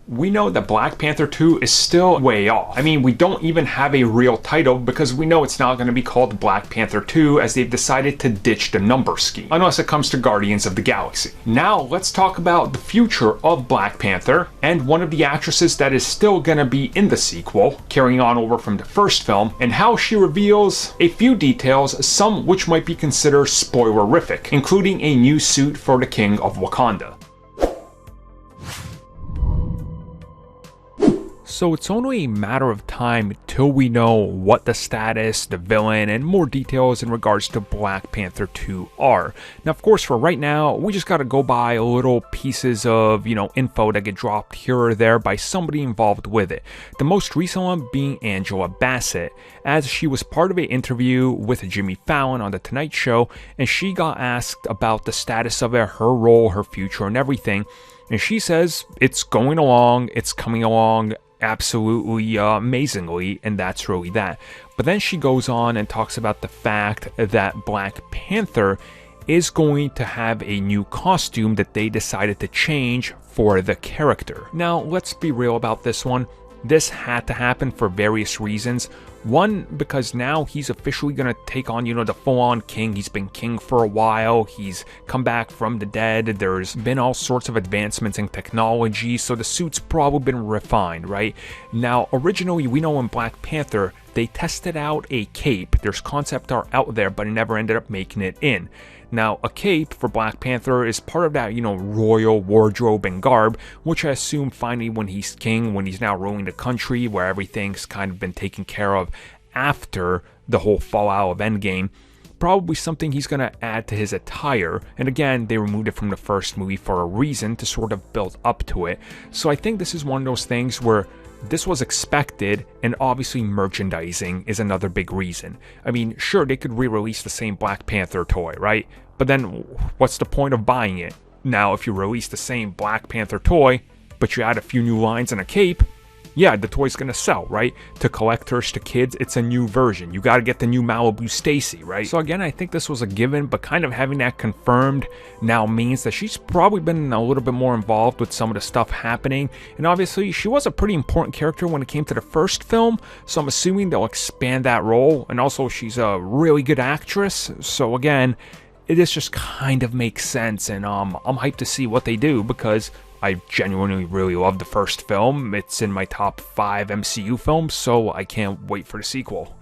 we know that Black Panther 2 is still way off. I mean, we don't even have a real title because we know it's not going to be called Black Panther 2 as they've decided to ditch the number scheme, unless it comes to Guardians of the Galaxy. Now, let's talk about the future of Black Panther and one of the actresses that is still going to be in the sequel, carrying on over from the first film, and how she reveals a few details, some which might be considered spoilerific, including a new suit for the King of Wakanda. So it's only a matter of time till we know what the status, the villain, and more details in regards to Black Panther 2 are. Now, of course, for right now, we just gotta go by little pieces of, info that get dropped here or there by somebody involved with it. The most recent one being Angela Bassett, as she was part of an interview with Jimmy Fallon on The Tonight Show, and she got asked about the status of it, her role, her future, and everything. And she says it's going along, it's coming along absolutely amazingly, and that's really that. But then she goes on and talks about the fact that Black Panther is going to have a new costume that they decided to change for the character. Now, let's be real about this one. This had to happen for various reasons. One, because now he's officially going to take on, the full-on king. He's been king for a while. He's come back from the dead. There's been all sorts of advancements in technology, so the suit's probably been refined, right? Now, originally, we know in Black Panther, they tested out a cape. There's concept art out there, but it never ended up making it in. Now, a cape for Black Panther is part of that, royal wardrobe and garb, which I assume finally when he's king, when he's now ruling the country, where everything's kind of been taken care of after the whole fallout of Endgame, probably something he's going to add to his attire. And again, they removed it from the first movie for a reason, to sort of build up to it. So I think this is one of those things where this was expected, and obviously merchandising is another big reason. I mean, sure, they could re-release the same Black Panther toy, right? But then what's the point of buying it? Now, if you release the same Black Panther toy, but you add a few new lines and a cape, yeah, the toy's gonna sell, right? To collectors, to kids, it's a new version. You gotta get the new Malibu Stacy, right? So again, I think this was a given, but kind of having that confirmed now means that she's probably been a little bit more involved with some of the stuff happening. And obviously, she was a pretty important character when it came to the first film, so I'm assuming they'll expand that role. And also, she's a really good actress, so again, this just kind of makes sense, and I'm hyped to see what they do, because I genuinely really love the first film. It's in my top 5 MCU films, so I can't wait for the sequel.